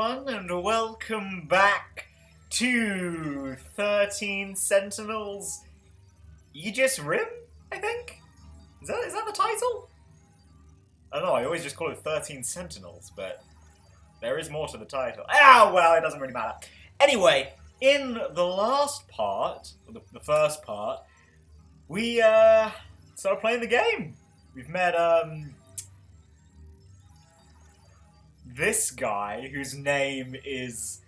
everyone, and welcome back to 13 Sentinels Aegis Rim, I think? Is that the title? I don't know, I always just call it 13 Sentinels, but there is more to the title. Ah, well, it doesn't really matter. Anyway, in the last part, the first part, we started playing the game. We've met this guy whose name is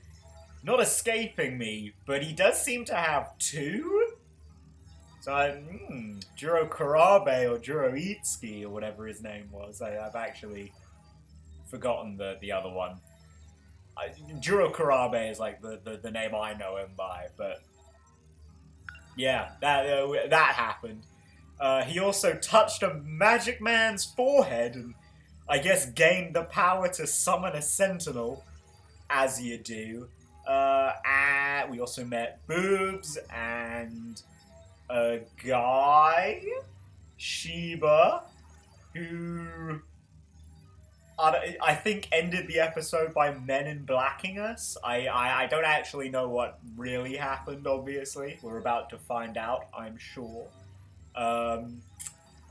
not escaping me, but he does seem to have two. So Juro Karabe or Juro Itsuki or whatever his name was. I've actually forgotten the other one. Juro Karabe is like the name I know him by, but yeah, that happened. He also touched a magic man's forehead and I guess gained the power to summon a sentinel, as you do. And we also met Boobs and a guy, Shiba, who I think ended the episode by Men in Blacking us. I don't actually know what really happened, obviously. We're about to find out, I'm sure.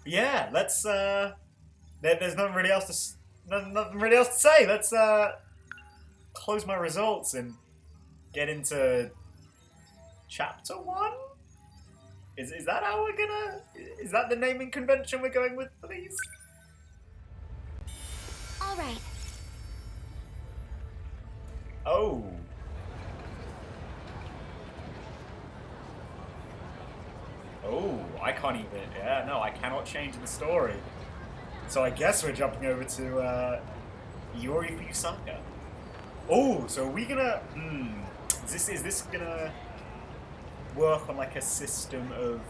Yeah, let's... There's nothing really else to say. Let's close my results and get into chapter 1. Is that how we're gonna? Is that the naming convention we're going with, please? All right. Oh. Oh, I can't even. Yeah, no, I cannot change the story. So I guess we're jumping over to Yori Fusaka. Oh, so are we gonna? Is this gonna work on like a system of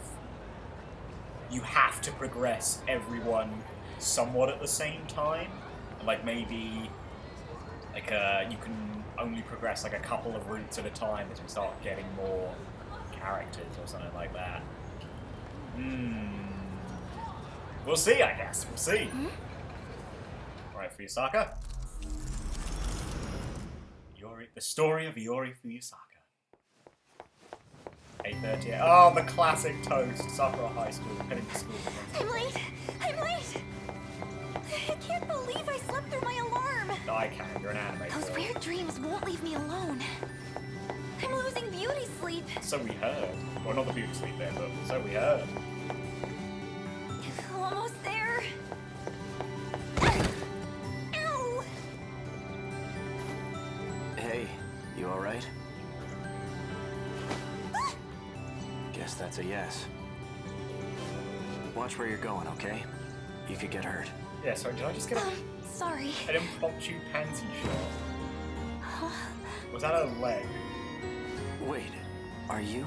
you have to progress everyone somewhat at the same time? Like maybe like you can only progress like a couple of routes at a time as we start getting more characters or something like that. We'll see, I guess. We'll see. Alright, Fusaka. The story of Yori Fusaka. 8:30. Oh, the classic toast. Sakura High School. Heading to school. I'm late. I can't believe I slept through my alarm. No, I can't. You're an anime Those girl. weird dreams won't leave me alone. I'm losing beauty sleep. So we heard. Well, not the beauty sleep there, but so we heard. Almost there. Ow! Hey, you alright? Guess that's a yes. Watch where you're going, okay? You could get hurt. Yeah, sorry, did I just get Sorry. an impromptu panty shot? Huh? Was that a leg? Wait, are you?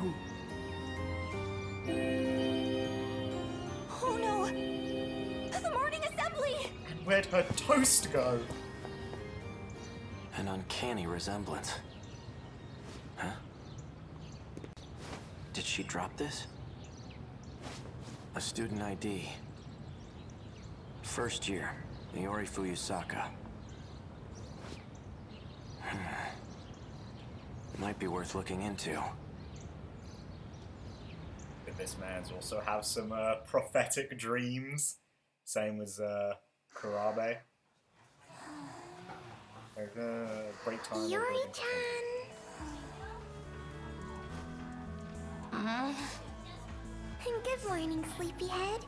Oh no! The morning assembly! And where'd her toast go? An uncanny resemblance. Huh? Did she drop this? A student ID. First year, Yori Fusaka. Might be worth looking into. This man's also have some prophetic dreams. Same as Karabe. Break time. Yuri-chan. Good morning, sleepyhead.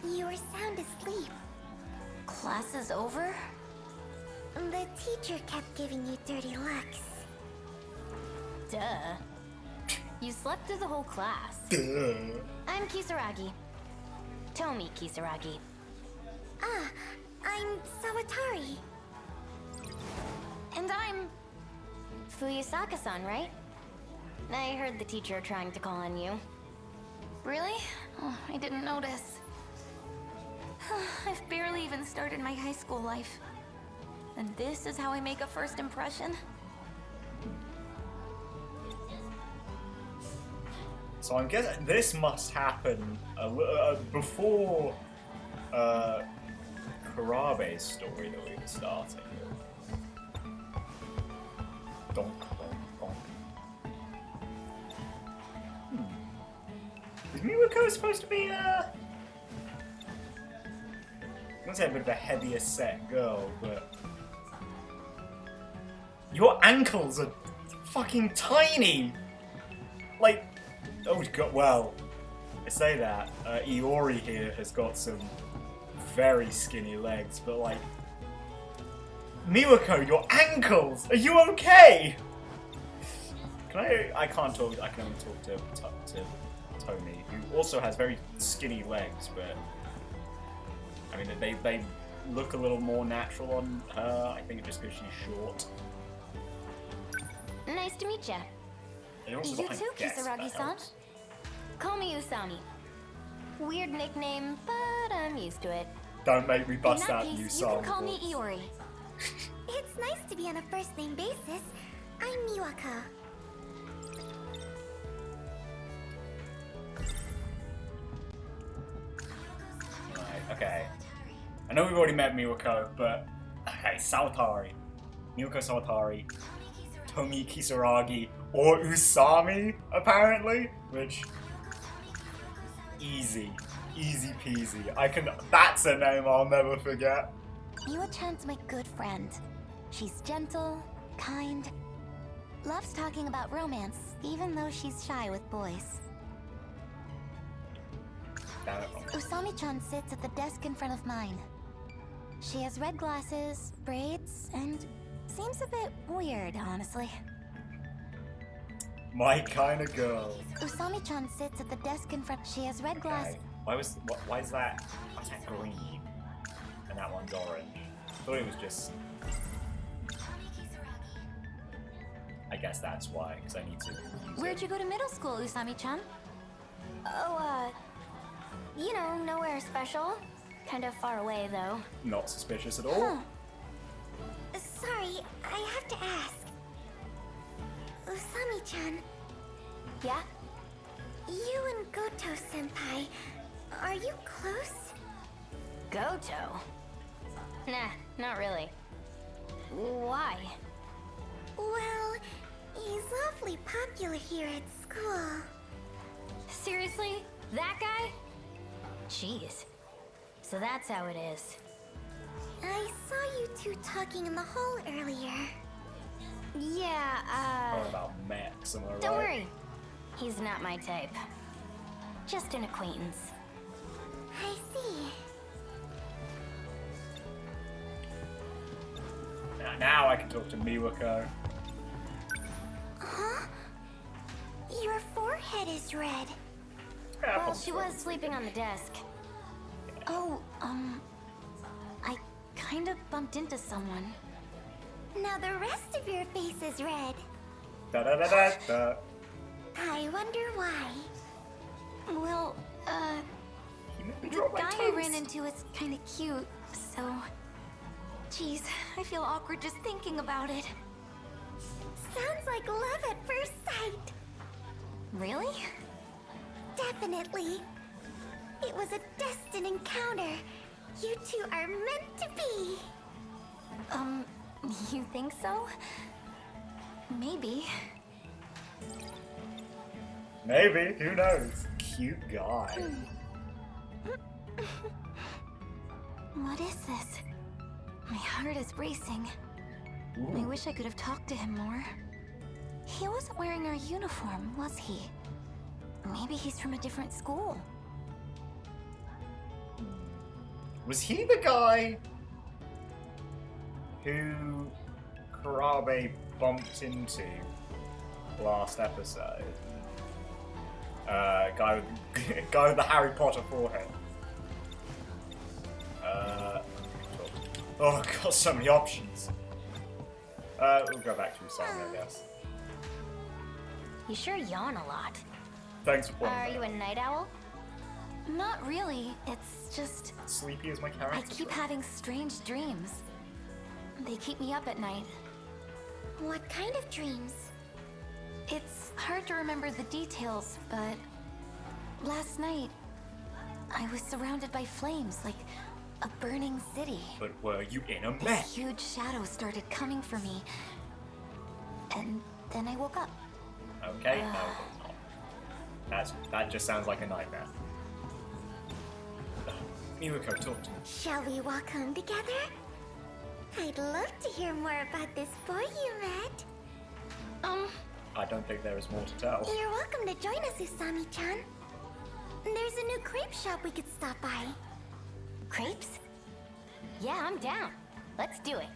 You were sound asleep. Class is over? The teacher kept giving you dirty looks. Duh. You slept through the whole class. Duh. I'm Kisaragi. Tomi Kisaragi. Ah, I'm Sawatari. And I'm Fuyusaka-san, right? I heard the teacher trying to call on you. Really? Oh, I didn't notice. I've barely even started my high school life. And this is how I make a first impression? So I'm guessing this must happen before Karabe Kurabe's story that we were starting with? Donk, donk, donk. Is Miwako supposed to be I'm gonna say a bit of a heavier set girl, but your ankles are fucking tiny! Like, oh god, well, I say that, Iori here has got some very skinny legs, but like, Miwako, your ankles! Are you okay? I can't talk, I can only talk to Tony, who also has very skinny legs, but I mean, they look a little more natural on her, I think just because she's short. Nice to meet ya. And also You behind too, guess, if that Kisaragi-san. helps. Call me Usami. Weird nickname, but I'm used to it. Don't make me bust In that out case, new you song. can call me Iori. It's nice to be on a first-name basis. I'm Miwako. Right, okay. I know we've already met Miwako, but okay, Sawatari. Miwako Sawatari, Tomi Kisaragi, or Usami, apparently, which easy peasy. That's a name I'll never forget. Miwa-chan's my good friend. She's gentle, kind, loves talking about romance, even though she's shy with boys. Usami-chan sits at the desk in front of mine. She has red glasses, braids, and seems a bit weird, honestly. My kind of girl. Usami-chan sits at the desk in front. She has red glasses. Okay. Why is that? Why's that green? And that one's orange. I thought it was just. I guess that's why, because I need to. Where'd you go to middle school, Usami-chan? Oh, you know, nowhere special. Kind of far away, though. Not suspicious at all. Sorry, I have to ask. Usami-chan, Yeah? you and Goto-senpai, are you close? Goto? Nah, not really. Why? Well, he's awfully popular here at school. Seriously? That guy? Jeez. So that's how it is. I saw you two talking in the hall earlier. Yeah, Or about Max, am I right? don't worry. He's not my type. Just an acquaintance. I see. Now I can talk to Miwako. Huh? Your forehead is red. Yeah, Well, probably she was sleeping on the desk. Oh, I kind of bumped into someone. now the rest of your face is red. Da da da da da. I wonder why. Well, You made me The drop my guy I toes. ran into is kind of cute, so... Jeez, I feel awkward just thinking about it. Sounds like love at first sight. really? Definitely. It was a destined encounter. You two are meant to be. You think so? Maybe. Maybe, who knows? Cute guy. What is this? My heart is racing. I Ooh. wish I could have talked to him more. He wasn't wearing our uniform, was he? Maybe he's from a different school. Was he the guy who Kurabe bumped into last episode? Guy with the Harry Potter forehead. Oh god, so many options. We'll go back to Usami, I guess. You sure yawn a lot. Thanks for pointing Are that you a out. night owl? Not really. It's just... Sleepy as my character. I keep having strange dreams. They keep me up at night. What kind of dreams? It's hard to remember the details, but... Last night, I was surrounded by flames, like a burning city. But were you in a mech? This huge shadow started coming for me. And then I woke up. Okay, no, that just sounds like a nightmare. Miwako, talk to me. Shall we walk home together? I'd love to hear more about this boy you met. I don't think there is more to tell. You're welcome to join us, Usami-chan. There's a new crepe shop we could stop by. Crepes? Yeah, I'm down. Let's do it.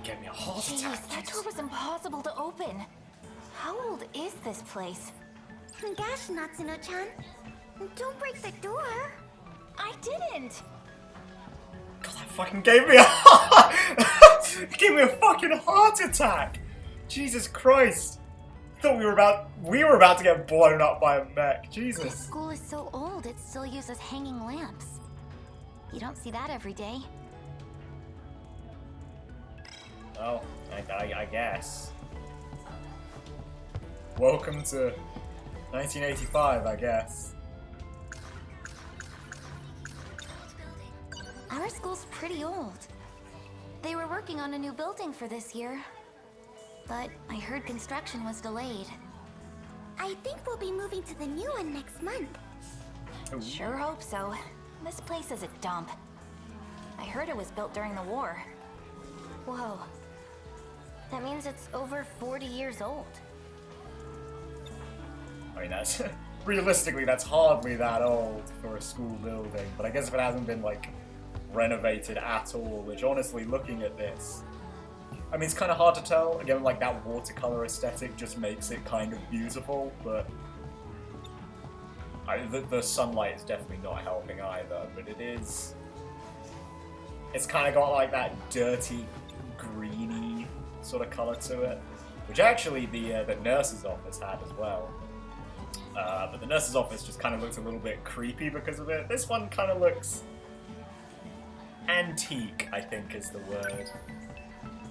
Get me a heart Jeez, attack. that door was impossible to open. How old is this place? Gosh, Natsuno-chan. Don't break the door. I didn't! God, that fucking gave me a gave me a fucking heart attack. Jesus Christ! I thought we were about to get blown up by a mech. This Jesus. school is so old, it still uses hanging lamps. You don't see that every day. Well, I guess. Welcome to 1985, I guess. Our school's pretty old. They were working on a new building for this year. But I heard construction was delayed. I think we'll be moving to the new one next month. Sure hope so. This place is a dump. I heard it was built during the war. Whoa. That means it's over 40 years old. I mean, that's realistically, that's hardly that old for a school building. But I guess if it hasn't been like renovated at all, which honestly, looking at this, I mean, it's kind of hard to tell. Again, like that watercolor aesthetic just makes it kind of beautiful, but the sunlight is definitely not helping either. But it's kind of got like that dirty, greeny sort of color to it, which actually the nurse's office had as well. But the nurse's office just kind of looks a little bit creepy because of it. This one kind of looks antique, I think is the word.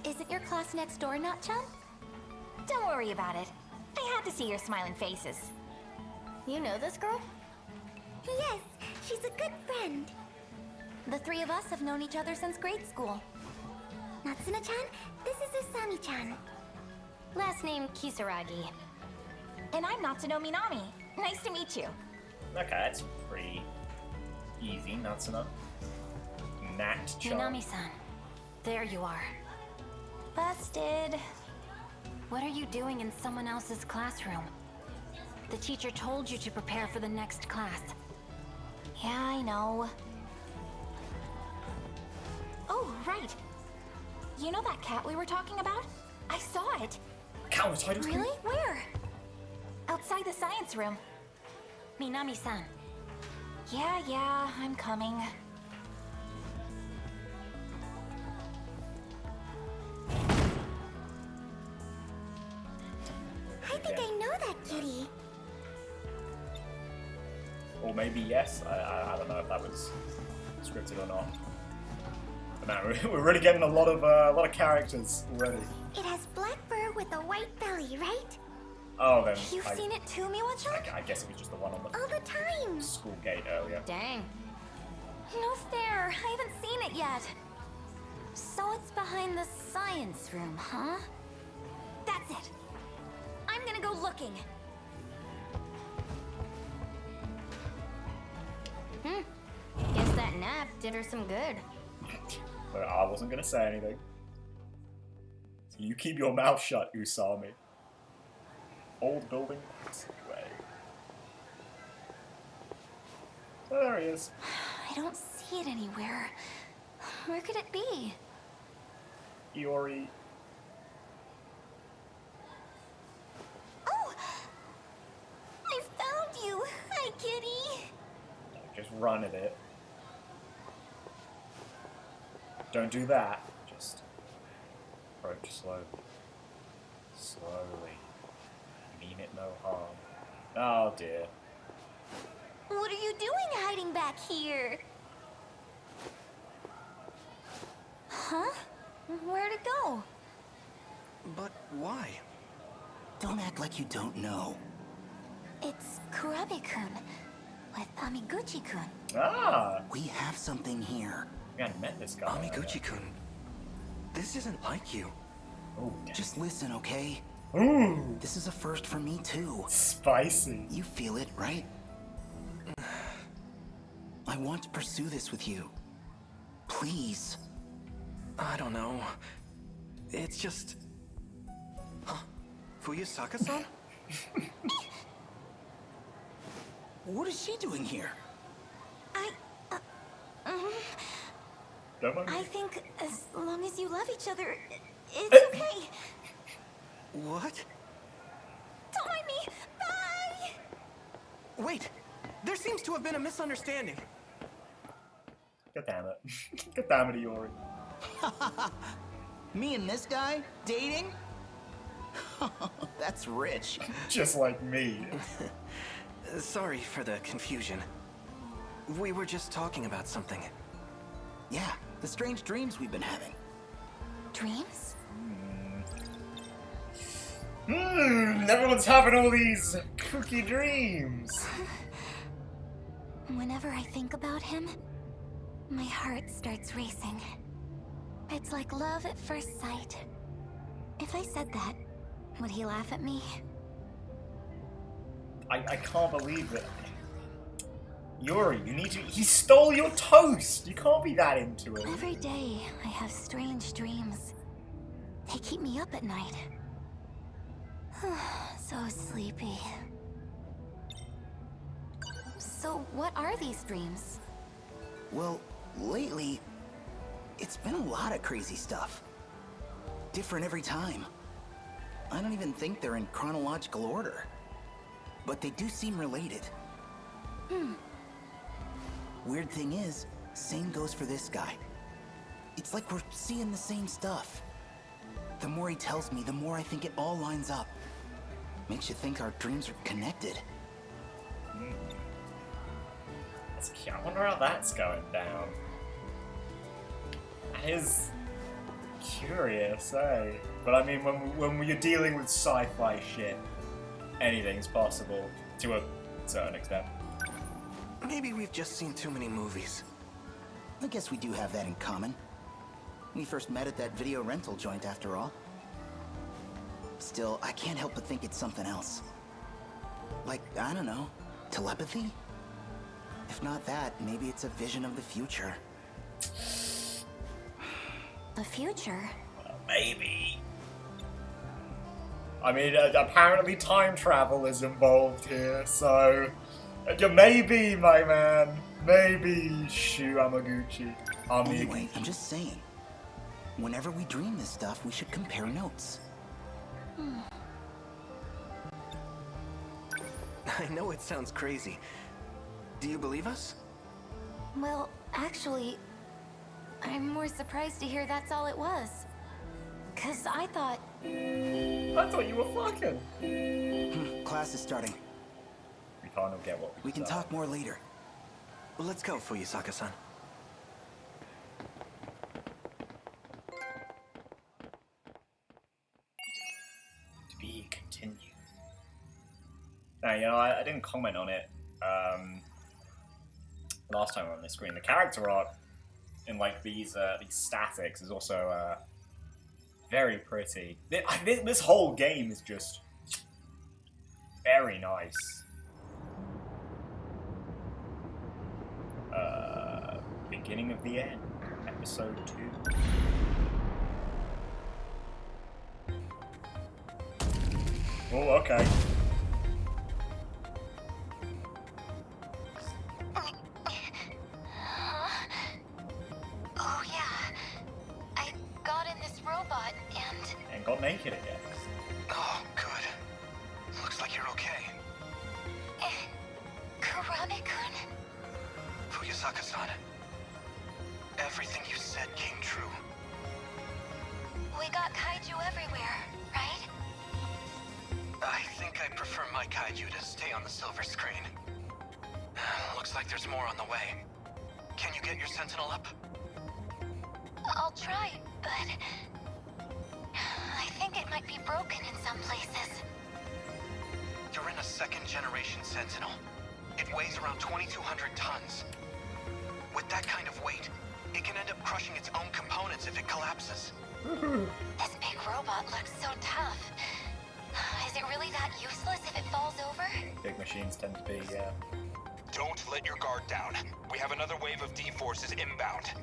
Isn't your class next door, Nat-chan? Don't worry about it. I had to see your smiling faces. You know this girl? Yes, she's a good friend. The three of us have known each other since grade school. Natsuno-chan, this is Usami-chan. Last name Kisaragi. And I'm Natsuno Minami. Nice to meet you. Okay, that's pretty easy, Natsuno. Nat-chan. Minami-san. There you are. Busted. What are you doing in someone else's classroom? The teacher told you to prepare for the next class. Yeah, I know. Oh, right. You know that cat we were talking about? I saw it. Cow was hiding. Really? Where? Outside the science room. Minami-san. Yeah, I'm coming. I think I know that kitty. Or maybe yes. I don't know if that was scripted or not. But man, we're really getting a lot of characters already. It has black fur with a white belly, right? Oh, then You've seen it too, Miwa-chan? I guess it was just the one on the All the time. school gate earlier. Dang. No fair. I haven't seen it yet. So it's behind the science room, huh? That's it. I'm gonna go looking. Guess that nap did her some good. But I wasn't gonna say anything. So you keep your mouth shut, Usami. Old building passageway. Oh, there he is. I don't see it anywhere. Where could it be? Iori. Oh! I found you! Hi, kitty! Just run at it. Don't do that. Just approach slowly. Slowly. Mean it no harm. Oh dear. What are you doing hiding back here? Huh? Where'd it go? But why? Don't act like you don't know. Kurabe-kun with Amiguchi-kun. Ah! We have something here. We hadn't met this guy. Amiguchi-kun, this isn't like you. Oh, damn. Just listen, okay? Ooh! This is a first for me, too. Spicy. You feel it, right? I want to pursue this with you. Please. I don't know. It's just... Huh? Fuyusaka-san? What is she doing here? Don't mind me. I think as long as you love each other, it's okay. What? Don't mind me. Bye! Wait! There seems to have been a misunderstanding. God damn it. God damn it, Iori. Me and this guy? Dating? That's rich. Just like me. Sorry for the confusion. We were just talking about something. Yeah, the strange dreams we've been having. Dreams? Everyone's having all these kooky dreams. Whenever I think about him, my heart starts racing. It's like love at first sight. If I said that, would he laugh at me? I can't believe it. Yuri, you need to. He stole your toast! You can't be that into it. Every day, I have strange dreams. They keep me up at night. So sleepy. So, what are these dreams? Well, lately, it's been a lot of crazy stuff. Different every time. I don't even think they're in chronological order. But they do seem related. Weird thing is, same goes for this guy. It's like we're seeing the same stuff. The more he tells me, the more I think it all lines up. Makes you think our dreams are connected. That's cute. I wonder how that's going down. That is curious, eh? But I mean, when you're dealing with sci-fi shit, anything's possible to a certain extent. Maybe we've just seen too many movies. I guess we do have that in common. We first met at that video rental joint, after all. Still, I can't help but think it's something else. Like, I don't know, telepathy? If not that, maybe it's a vision of the future. The future? Maybe. I mean, apparently time travel is involved here, so... maybe, my man. Maybe, Shu Amaguchi. Anyway, I'm just saying. Whenever we dream this stuff, we should compare notes. I know it sounds crazy. Do you believe us? Well, actually, I'm more surprised to hear that's all it was. 'Cause I thought... I thought you were fucking. Class is starting. We can't get what We can talk more later. Well, let's go, Fuyusaka-san. To be continued. Now, you know, I didn't comment on it last time on this screen. The character art in like these statics is also very pretty. This whole game is just very nice. Beginning of the end, episode 2. Oh, okay. Oh yeah, I got in this robot and... And got naked again. Oh, good. Looks like you're okay. Kurabe-kun? Fuyusaka-san, everything you said came true. We got kaiju everywhere, right? I think I prefer my kaiju to stay on the silver screen. Looks like there's more on the way. Can you get your sentinel up? I'll try, but... I think it might be broken in some places. You're in a second-generation Sentinel. It weighs around 2,200 tons. With that kind of weight, it can end up crushing its own components if it collapses. This big robot looks so tough. Is it really that useless if it falls over? Big machines tend to be, yeah. Don't let your guard down. We have another wave of D-forces inbound.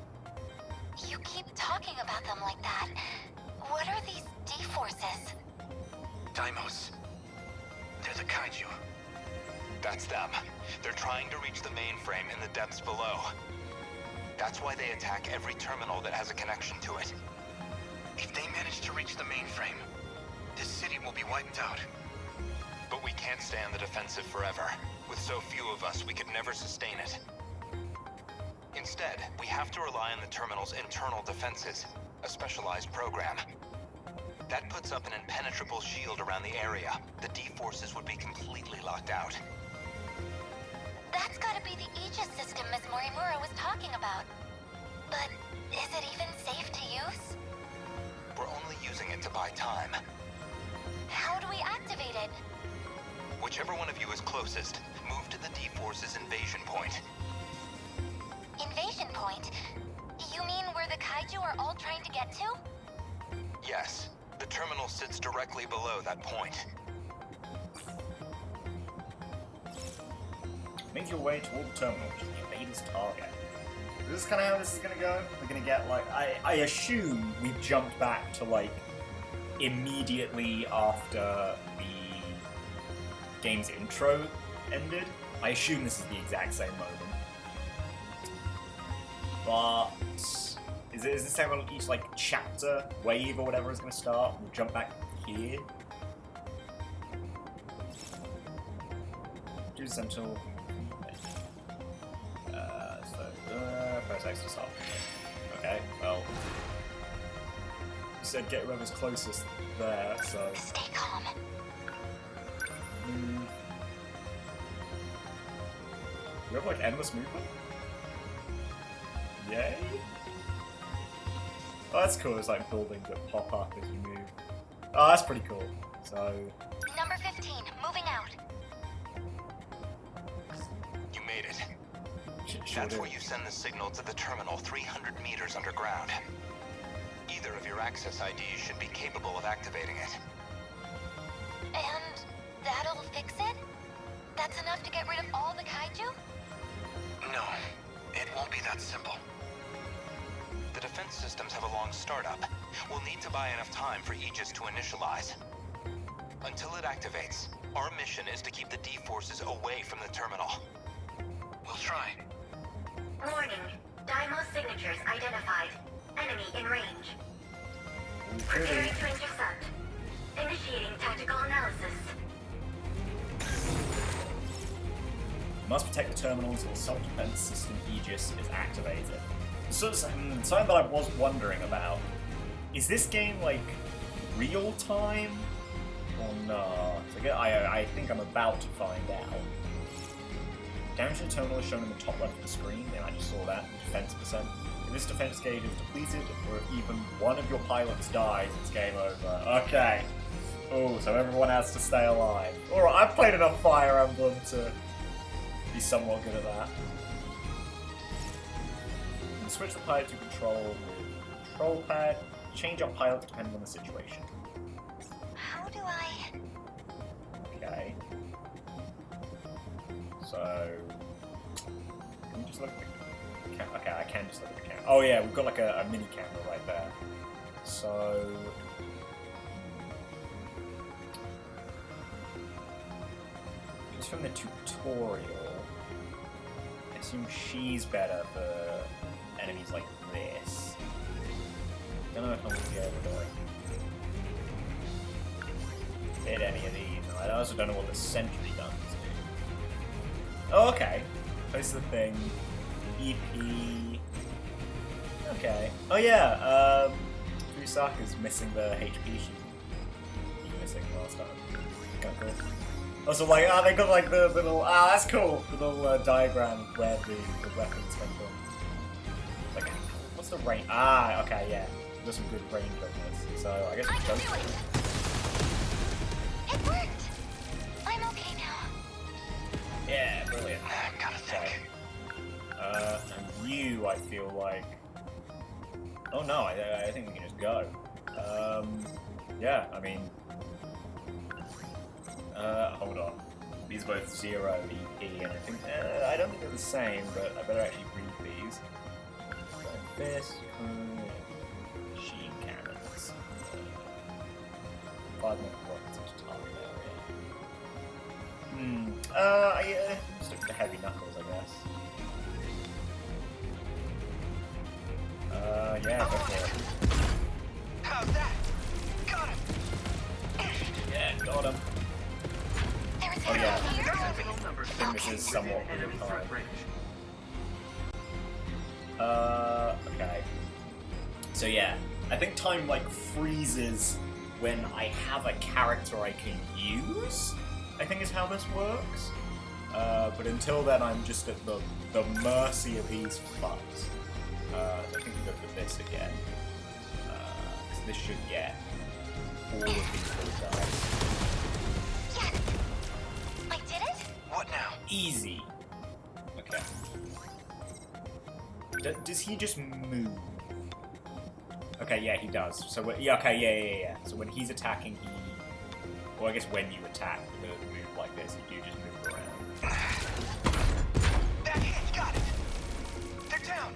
You keep talking about them like that. What are these D-forces? Daimos. They're the kaiju. That's them. They're trying to reach the mainframe in the depths below. That's why they attack every terminal that has a connection to it. If they manage to reach the mainframe, this city will be wiped out. But we can't stay on the defensive forever. With so few of us, we could never sustain it. Instead, we have to rely on the terminal's internal defenses, a specialized program. That puts up an impenetrable shield around the area. The D-forces would be completely locked out. That's gotta be the Aegis system Ms. Morimura was talking about. But is it even safe to use? We're only using it to buy time. How do we activate it? Whichever one of you is closest, move to the D-forces invasion point. Invasion point? You mean where the kaiju are all trying to get to? Yes, the terminal sits directly below that point. Make your way toward the terminal to the invader's target. This is kind of how this is going to go. We're going to get, like, I assume we've jumped back to, like, immediately after the game's intro ended. I assume this is the exact same moment. But is this how each, like, chapter, wave, or whatever is going to start? We'll jump back here. Do Sentinel. Press X to stop. Okay, well. You said get whoever's closest there, so. Stay calm. Move. You have, like, endless movement? Yay? Oh, that's cool. It's like buildings that pop up as you move. Oh, that's pretty cool. So. Number 15, moving out. You made it. Sure That's do. where you send the signal to the terminal 300 meters underground. Either of your access IDs should be capable of activating it. And that'll fix it? That's enough to get rid of all the kaiju? No, it won't be that simple. The defense systems have a long startup. We'll need to buy enough time for Aegis to initialize. Until it activates, our mission is to keep the D-forces away from the terminal. We'll try. Warning. Daimos signatures identified. Enemy in range. Preparing to intercept. Initiating tactical analysis. Must protect the terminal until the self-defense system Aegis is activated. So, something that I was wondering about. Is this game, like, real time? Or not? I think I'm about to find out. Damage to the terminal is shown in the top left of the screen. Yeah, I just saw that. Defense percent. If this defense gauge is depleted, or if even one of your pilots dies, it's game over. Okay. Oh, so everyone has to stay alive. Alright, I've played enough Fire Emblem to be somewhat good at that. You can switch the pilot to control with control pad. Change up pilot depending on the situation. How do I... Okay. So, can we just look at the okay, I can just look at the camera. Oh yeah, we've got like a mini camera right there. So, just from the tutorial, I assume she's better for enemies like this. Don't know if I'm gonna be able to like hit any of these. I also don't know what the sentry guns do. Oh, okay. This is the thing. EP. Okay. Oh yeah. Fusaka's missing the HP sheet. You were missing last time. Kind of cool. Also, like, they got like the little. That's cool. The little diagram of where the weapons come from. Like, what's the range? Okay, yeah. There's some good range on this. So I guess we I can both. do it! It worked! I'm okay Yeah, brilliant. Gotta think. And you, I feel like... Oh no, I think we can just go. Yeah, I mean... hold on. These are both 0 EP, and I think... I don't think they're the same, but I better actually read these. This, machine cannons. 5 minute rockets into target area. Stick with the heavy knuckles, I guess. Yeah, go for it. How's that? Got him! Yeah, got him. Oh yeah, I think this is somewhat real time. Okay. So yeah, I think time like freezes when I have a character I can use, I think is how this works. But until then I'm just at the mercy of these fucks. So I think we go for this again. Because this should get all of these little guys. Yes! I did it? What now? Easy. Okay. Does he just move? Okay, yeah, he does. So, yeah, okay, yeah. So when he's attacking, he... Well, I guess when you attack with a move like this, you do just move around. That hit! Got it! They're down!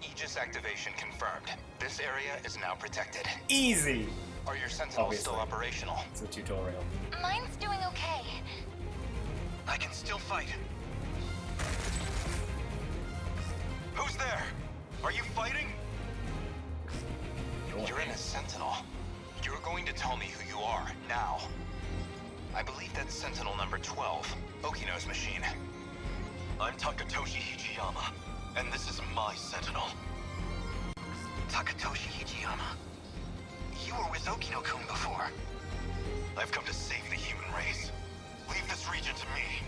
Aegis activation confirmed. This area is now protected. Easy! Are your Sentinels Obviously. still operational? It's a tutorial. Mine's doing okay. I can still fight. Who's there? Are you fighting? You're in a Sentinel. You're going to tell me who you are, now. I believe that's Sentinel number 12, Okino's machine. I'm Takatoshi Hijiyama, and this is my Sentinel. Takatoshi Hijiyama? You were with Okino-kun before. I've come to save the human race. Leave this region to me.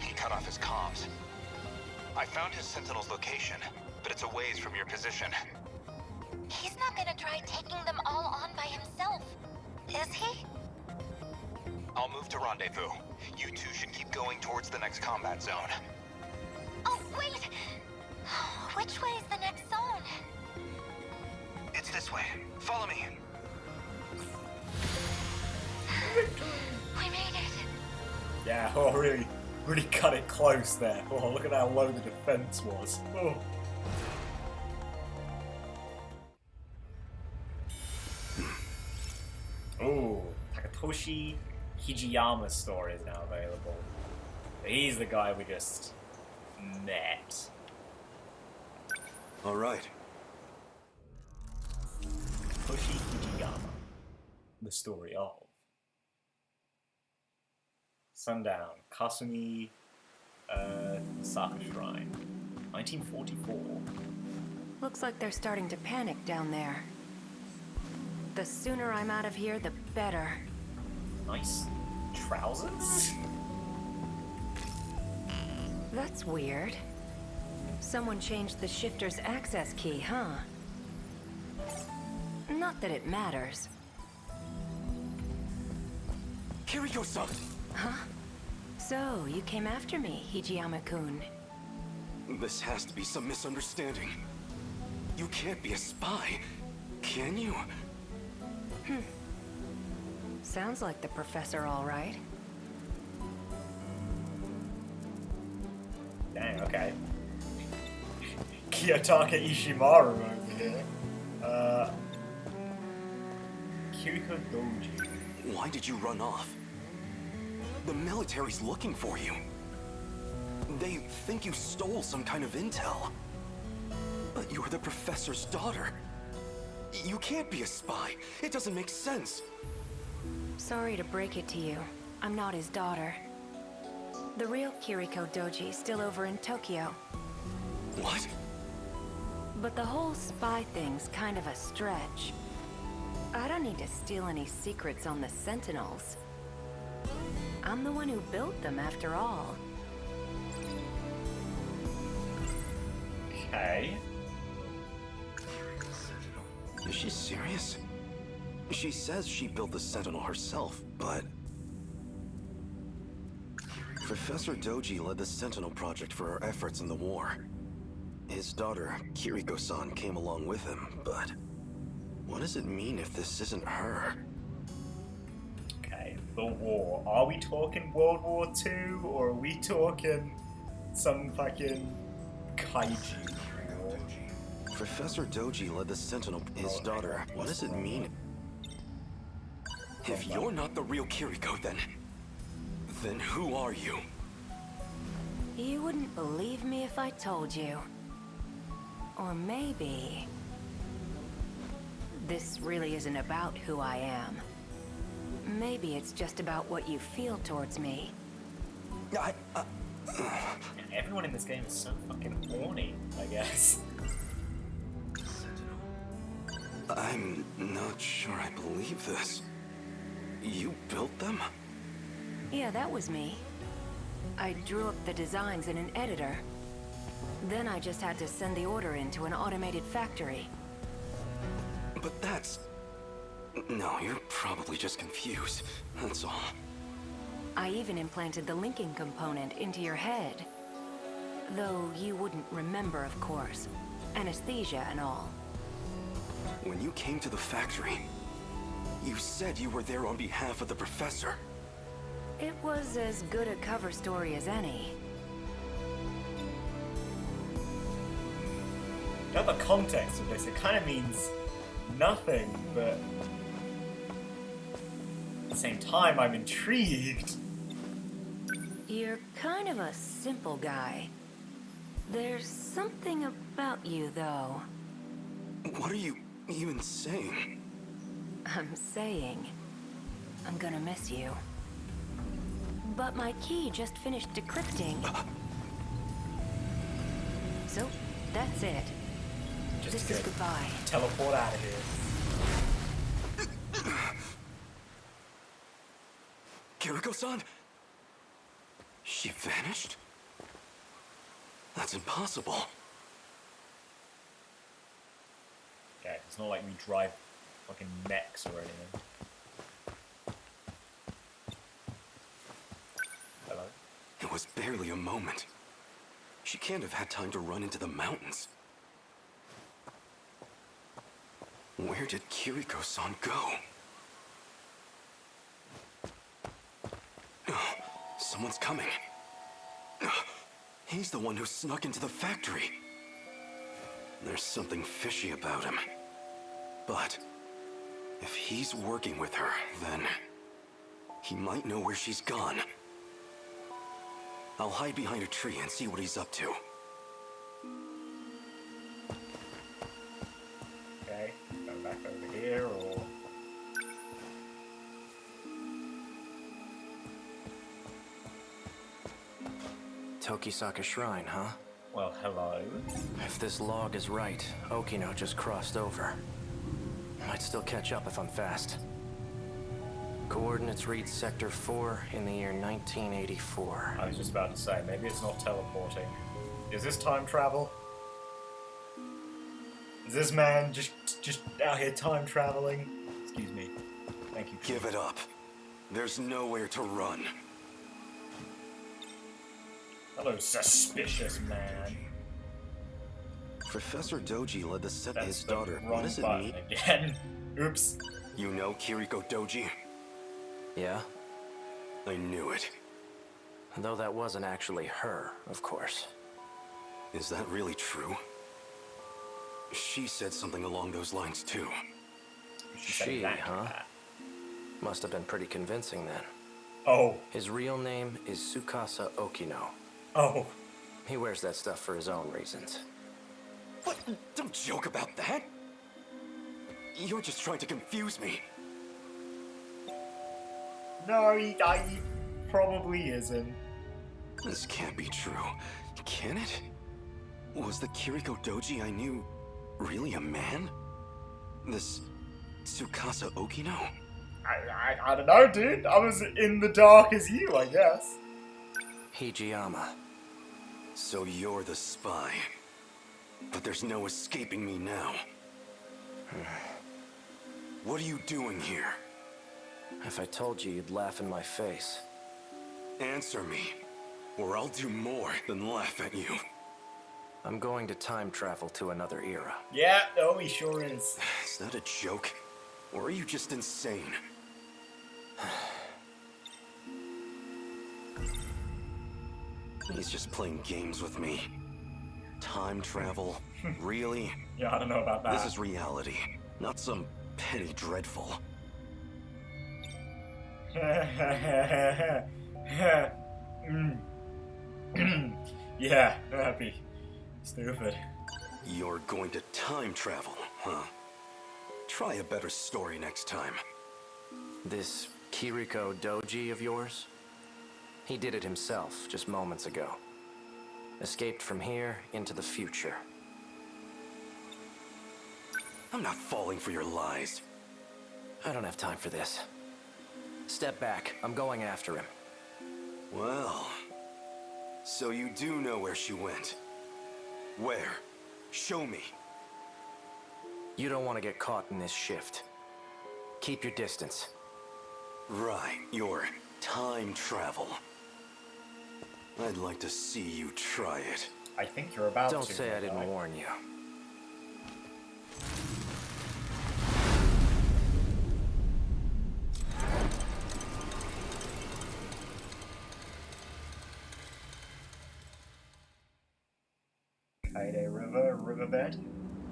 He cut off his comms. I found his Sentinel's location, but it's a ways from your position. He's not gonna try taking them all on by himself, is he? I'll move to rendezvous. You two should keep going towards the next combat zone. Oh, wait! Which way is the next zone? It's this way. Follow me. We made it. Yeah, oh, really cut it close there. Oh, look at how low the defense was. Oh. Oh, Takatoshi Hijiyama's story is now available. He's the guy we just met. All right. Takatoshi Hijiyama. The story of Sundown, Kasumi Saka Shrine, 1944. Looks like they're starting to panic down there. The sooner I'm out of here, the better. Nice trousers? That's weird. Someone changed the shifter's access key, huh? Not that it matters. Kiriko-san! Huh? So, you came after me, Hijiyama-kun. This has to be some misunderstanding. You can't be a spy, can you? Sounds like the professor, all right. Dang, okay. Kiyotaka Ishimaru over here. Kiriko Doji. Why did you run off? The military's looking for you. They think you stole some kind of intel. But you're the professor's daughter. You can't be a spy. It doesn't make sense. Sorry to break it to you. I'm not his daughter. The real Kiriko Doji's still over in Tokyo. What? But the whole spy thing's kind of a stretch. I don't need to steal any secrets on the Sentinels. I'm the one who built them, after all. Okay. Is she serious? She says she built the Sentinel herself, but... Professor Doji led the Sentinel project for our efforts in the war. His daughter, Kiriko-san, came along with him, but... What does it mean if this isn't her? Okay, the war. Are we talking World War II, or are we talking some fucking kaiju war? Professor Doji led the Sentinel... His daughter, what does it mean? If you're not the real Kiriko, then who are you? You wouldn't believe me if I told you. Or maybe... this really isn't about who I am. Maybe it's just about what you feel towards me. Everyone in this game is so fucking horny, I guess. I'm not sure I believe this. You built them? Yeah, that was me. I drew up the designs in an editor. Then I just had to send the order in to an automated factory. But that's... No, you're probably just confused. That's all. I even implanted the linking component into your head. Though you wouldn't remember, of course. Anesthesia and all. When you came to the factory, you said you were there on behalf of the professor. It was as good a cover story as any. Now the context of this, it kind of means nothing, but at the same time, I'm intrigued. You're kind of a simple guy. There's something about you, though. What are you even saying? I'm saying... I'm gonna miss you. But my key just finished decrypting. So, that's it. Just This is goodbye. Teleport out of here. Kiriko-san? She vanished? That's impossible. Okay, it's not like we drive fucking mechs or anything. Hello? It was barely a moment. She can't have had time to run into the mountains. Where did Kiriko-san go? Oh, someone's coming. He's the one who snuck into the factory. There's something fishy about him. But if he's working with her, then he might know where she's gone. I'll hide behind a tree and see what he's up to. Okay, go back over here, or... Tokisaka Shrine, huh? Well, hello. If this log is right, Okino just crossed over. Might still catch up if I'm fast. Coordinates read Sector 4 in the year 1984. I was just about to say, maybe it's not teleporting. Is this time travel? Is this man just out here time traveling? Excuse me. Thank you. Give it up. There's nowhere to run. Hello, suspicious man. Professor Doji led the That's his the daughter. wrong What does it button mean? again. Oops. You know Kiriko Doji? Yeah? I knew it. Though that wasn't actually her, of course. Is that really true? She said something along those lines too. She, huh? Must have been pretty convincing then. Oh. His real name is Tsukasa Okino. Oh. He wears that stuff for his own reasons. What? Don't joke about that! You're just trying to confuse me. No, he probably isn't. This can't be true. Can it? Was the Kiriko Doji I knew really a man? This Tsukasa Okino? I don't know, dude. I was in the dark as you, I guess. Hijiyama. So you're the spy. But there's no escaping me now. What are you doing here? If I told you, you'd laugh in my face. Answer me, or I'll do more than laugh at you. I'm going to time travel to another era. Yeah, oh, he sure is. Is that a joke? Or are you just insane? He's just playing games with me. Time travel? Really? Yeah, I don't know about that. This is reality, not some petty dreadful. Yeah, that'd be stupid. You're going to time travel, huh? Try a better story next time. This Kiriko Doji of yours? He did it himself just moments ago. Escaped from here into the future. I'm not falling for your lies. I don't have time for this. Step back. I'm going after him. Well, so you do know where she went. Where? Show me. You don't want to get caught in this shift. Keep your distance. Right, your time travel. I'd like to see you try it. I think you're about to. Don't say I didn't warn you. Kaide Riverbed,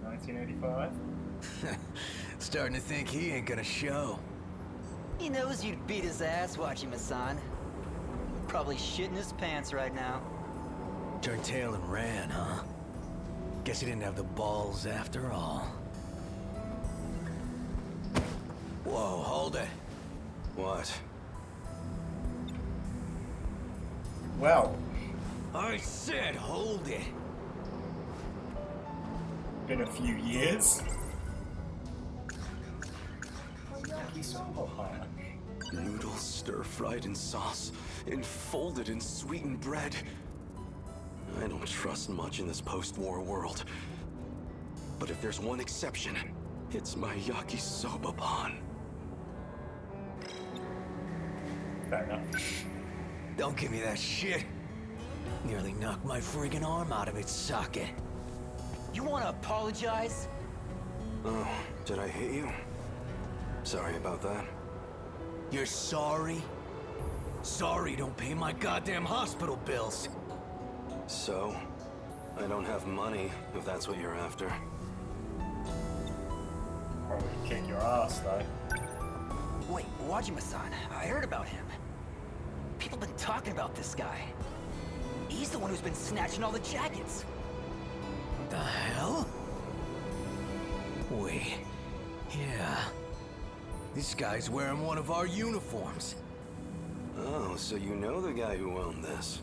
1985. Starting to think he ain't gonna show. He knows you'd beat his ass watching Masan. Probably shitting his pants right now. Turned tail and ran, huh? Guess he didn't have the balls after all. Whoa, hold it. What? Well, I said hold it. been a few years. Noodles stir-fried in sauce and folded in sweetened bread. I don't trust much in this post-war world. But if there's one exception, it's my yakisoba pan. Fair enough. Don't give me that shit. Nearly knocked my friggin' arm out of its socket. You wanna apologize? Oh, did I hit you? Sorry about that. You're sorry? Sorry don't pay my goddamn hospital bills. So, I don't have money, if that's what you're after. Probably kick your ass, though. Wait, Wajima-san, I heard about him. People been talking about this guy. He's the one who's been snatching all the jackets. The hell? Wait. Yeah. This guy's wearing one of our uniforms. Oh, so you know the guy who owned this.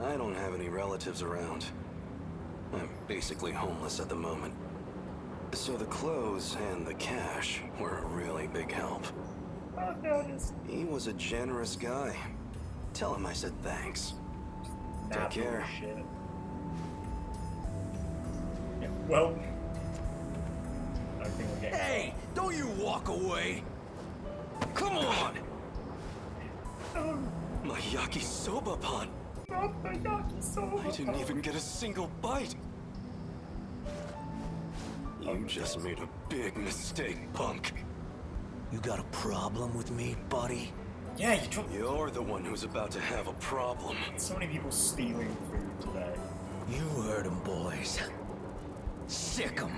I don't have any relatives around. I'm basically homeless at the moment. So the clothes and the cash were a really big help. I've noticed. He was a generous guy. Tell him I said thanks. Take care. Shit. Yeah, well, I think we're getting. Hey, don't you walk away. Come on. My yakisoba pan. Not the yakisoba. I didn't even get a single bite. You just made a big mistake, punk. You got a problem with me, buddy? Yeah, you dropped You're the one who's about to have a problem. so many people stealing food today. You heard him, boys. Sick 'em.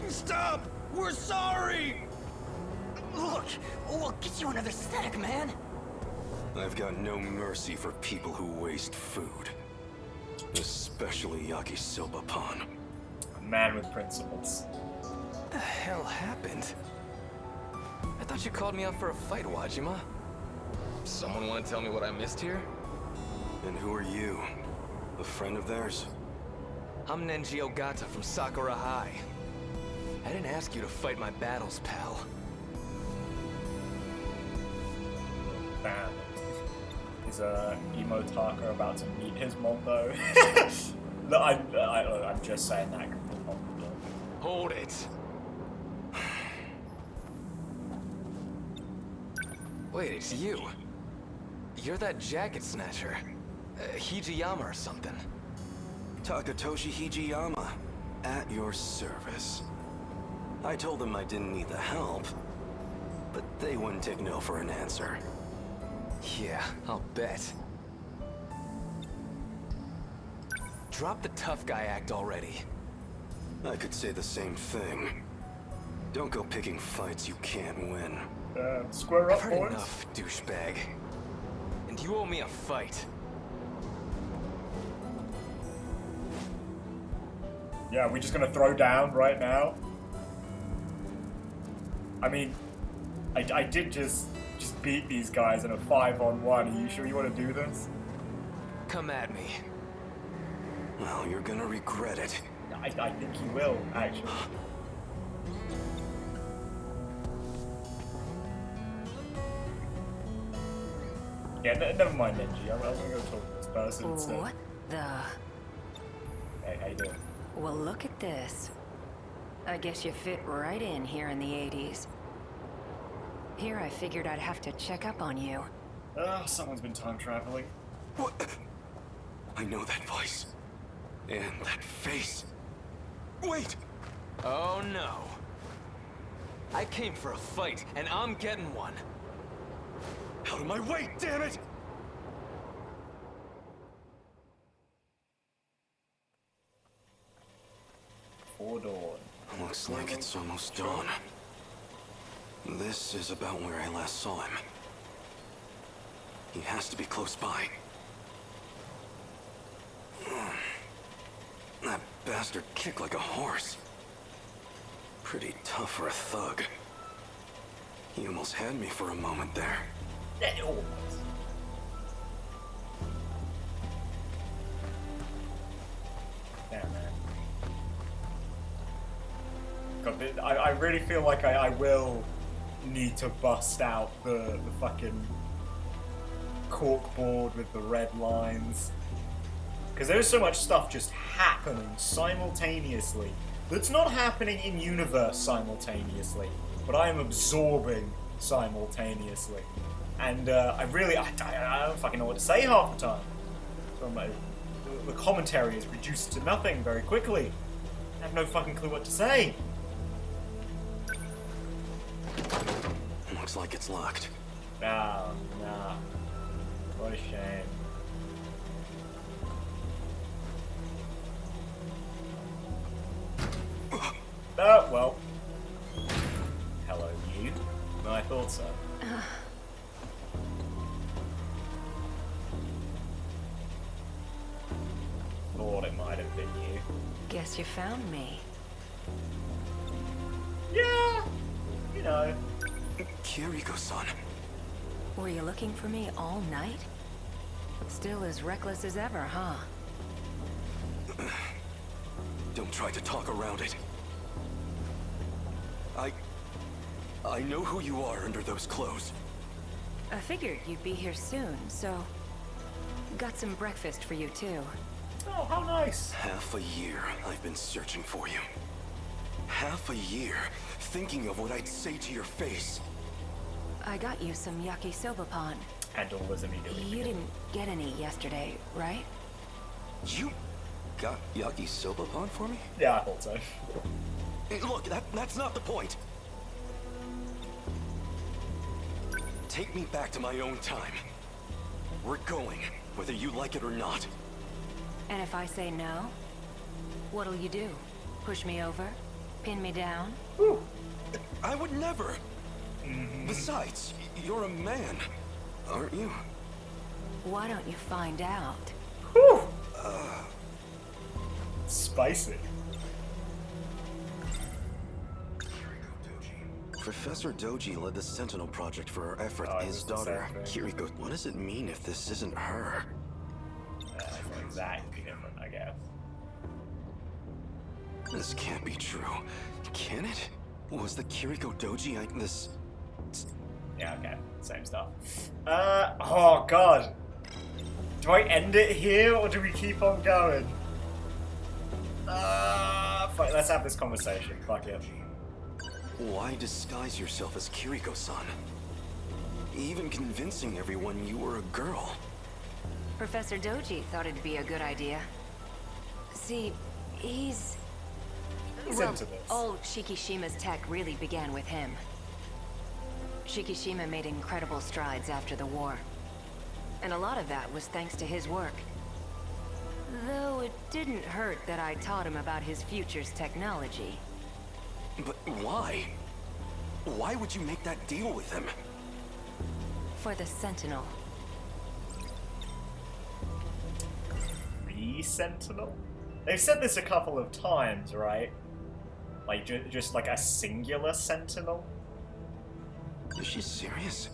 Stop! We're sorry! Look, we'll get you another snack, man. I've got no mercy for people who waste food. Especially yakisoba pan. A man with principles. What the hell happened? I thought you called me out for a fight, Wajima. Someone want to tell me what I missed here? And who are you? A friend of theirs? I'm Nenji Ogata from Sakura High. I didn't ask you to fight my battles, pal. Damn. Is Emo Taka about to meet his mom though? No, I'm just saying that. Hold it. Wait, it's you. You're that jacket snatcher. Hijiyama or something. Takatoshi Hijiyama, at your service. I told them I didn't need the help, but they wouldn't take no for an answer. Yeah, I'll bet. Drop the tough guy act already. I could say the same thing. Don't go picking fights you can't win. Square up, I've heard boys. enough, douchebag. And you owe me a fight. Yeah, we're just gonna throw down right now. I mean, I did just beat these guys in a 5-on-1. Are you sure you want to do this? Come at me. Well, you're gonna regret it. I think you will, actually. Yeah, never mind, Nenji. I'm gonna go talk to this person instead. What the? Hey, how you doing? Well, look at this. I guess you fit right in here in the 80s. Here I figured I'd have to check up on you. Someone's been time traveling. What? I know that voice. And that face. Wait! Oh no. I came for a fight, and I'm getting one. Out of my way, damn it! Before dawn. Looks like it's almost dawn. This is about where I last saw him. He has to be close by. That bastard kicked like a horse. Pretty tough for a thug. He almost had me for a moment there. Yeah, almost. Damn, man. God, I really feel like I will need to bust out the fucking corkboard with the red lines. Because there's so much stuff just happening simultaneously that's not happening in universe simultaneously, but I am absorbing simultaneously. And I don't fucking know what to say half the time. So the commentary is reduced to nothing very quickly. I have no fucking clue what to say. Looks like it's locked. Oh, nah. What a shame. Oh, well. Hello, you. I thought so. Thought it might have been you. Guess you found me. Yeah, you know. Kiriko-san. Were you looking for me all night? Still as reckless as ever, huh? Don't try to talk around it. I know who you are under those clothes. I figured you'd be here soon, so... Got some breakfast for you, too. Oh, how nice. Half a year I've been searching for you. Half a year thinking of what I'd say to your face. I got you some yakisoba pan. And all was immediately. You didn't get any yesterday, right? You got yakisoba pan for me? Yeah, I thought so. Hey, look, that's not the point. Take me back to my own time. We're going, whether you like it or not. And if I say no? What'll you do? Push me over? Pin me down? Ooh. I would never. Besides, you're a man, aren't you? Why don't you find out? Whew. Spicy. Professor Doji led the Sentinel project for our effort. His daughter, Kiriko. What does it mean if this isn't her? It's not exactly different, I guess. This can't be true. Can it? Was the Kiriko Doji this... Yeah, okay. Same stuff. Oh god. Do I end it here, or do we keep on going? Fuck, let's have this conversation. Fuck it. Why disguise yourself as Kiriko-san? Even convincing everyone you were a girl. Professor Doji thought it'd be a good idea. See, he's well, into this. all Shikishima's tech really began with him. Shikishima made incredible strides after the war. And a lot of that was thanks to his work. Though it didn't hurt that I taught him about his future's technology. But why? Why would you make that deal with him? For the Sentinel. The Sentinel? They've said this a couple of times, right? Like, just like a singular Sentinel? Is she serious?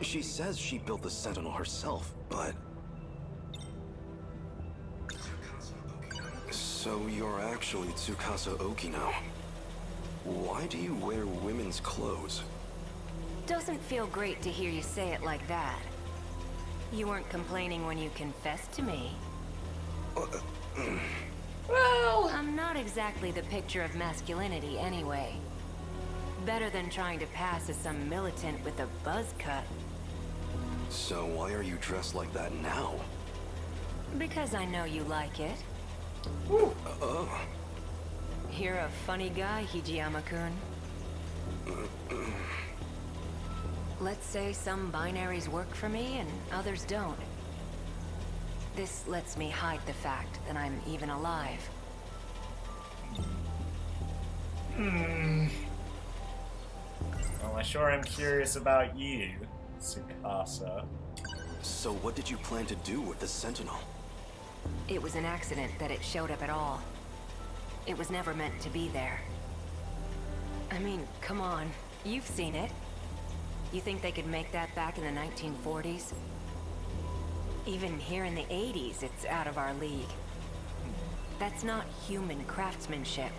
She says she built the Sentinel herself, but... So you're actually Tsukasa Okino. Why do you wear women's clothes? Doesn't feel great to hear you say it like that. You weren't complaining when you confessed to me. Well, I'm not exactly the picture of masculinity anyway. Better than trying to pass as some militant with a buzz cut. So why are you dressed like that now? Because I know you like it. You're a funny guy, Hijiyama-kun. Let's say some binaries work for me and others don't. This lets me hide the fact that I'm even alive. Well, I sure am curious about you, Tsukasa. So what did you plan to do with the Sentinel? It was an accident that it showed up at all. It was never meant to be there. I mean, come on. You've seen it. You think they could make that back in the 1940s? Even here in the 80s, it's out of our league. That's not human craftsmanship.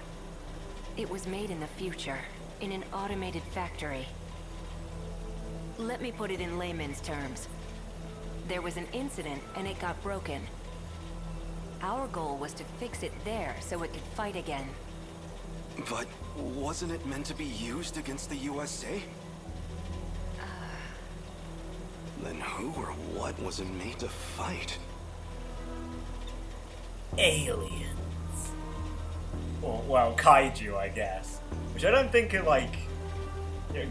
It was made in the future, in an automated factory. Let me put it in layman's terms. There was an incident and it got broken. Our goal was to fix it there so it could fight again. But wasn't it meant to be used against the USA? Then who or what was it made to fight? Aliens. Or, well, kaiju, I guess. Which I don't think are like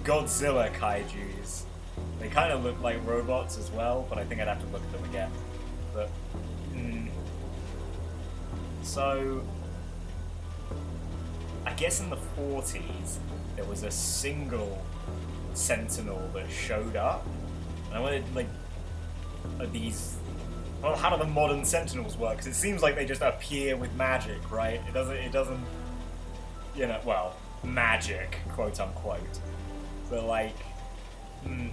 Godzilla kaijus. They kind of look like robots as well, but I think I'd have to look at them again. But, So, I guess in the 40s, there was a single Sentinel that showed up. And I wanted, like, these... Well, how do the modern Sentinels work? Because it seems like they just appear with magic, right? It doesn't, you know, well, magic, quote unquote. But, like,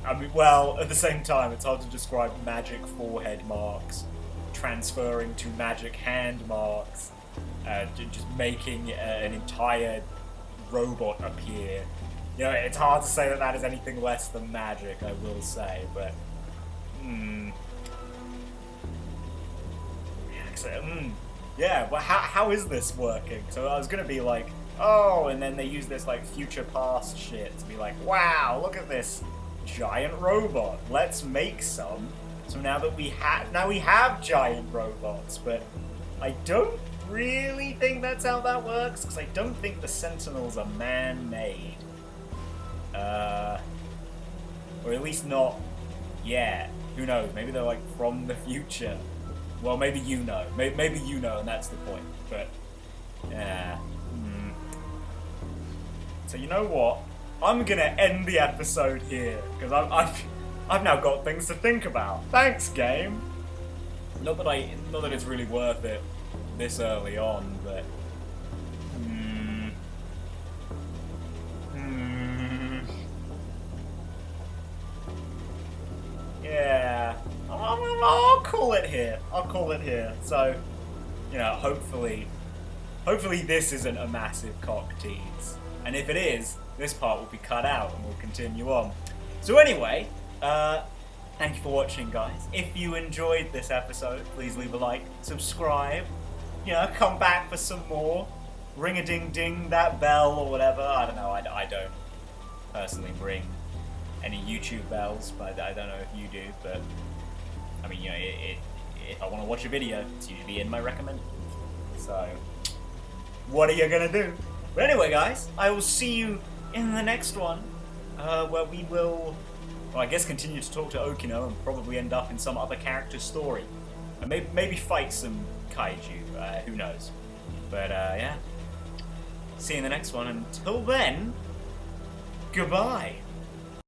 I mean, well, at the same time, it's hard to describe magic forehead marks transferring to magic hand marks, just making an entire robot appear. You know, it's hard to say that that is anything less than magic, I will say, but... Yeah, well, how is this working? So I was gonna be like, oh, and then they use this, like, future past shit to be like, wow, look at this giant robot, let's make some. So now that we have giant robots, but I don't really think that's how that works, because I don't think the Sentinels are man-made. Or at least not yet. Who knows? Maybe they're like from the future. Well, maybe you know. Maybe you know, and that's the point. But yeah. So you know what? I'm gonna end the episode here because I've now got things to think about. Thanks, game. Not that it's really worth it this early on, but yeah. I'll call it here. I'll call it here. So, you know, hopefully this isn't a massive cock tease. And if it is, this part will be cut out and we'll continue on. So anyway, thank you for watching, guys. If you enjoyed this episode, please leave a like, subscribe, you know, come back for some more. Ring-a-ding-ding that bell or whatever. I don't know, I don't personally ring any YouTube bells, but I don't know if you do, but I mean, you know, if I want to watch a video, it's usually in my recommended. So, what are you gonna do? But anyway, guys, I will see you in the next one, where we will, well, I guess, continue to talk to Okino and probably end up in some other character's story. And maybe fight some kaiju, who knows. But, yeah. See you in the next one. Until then, goodbye.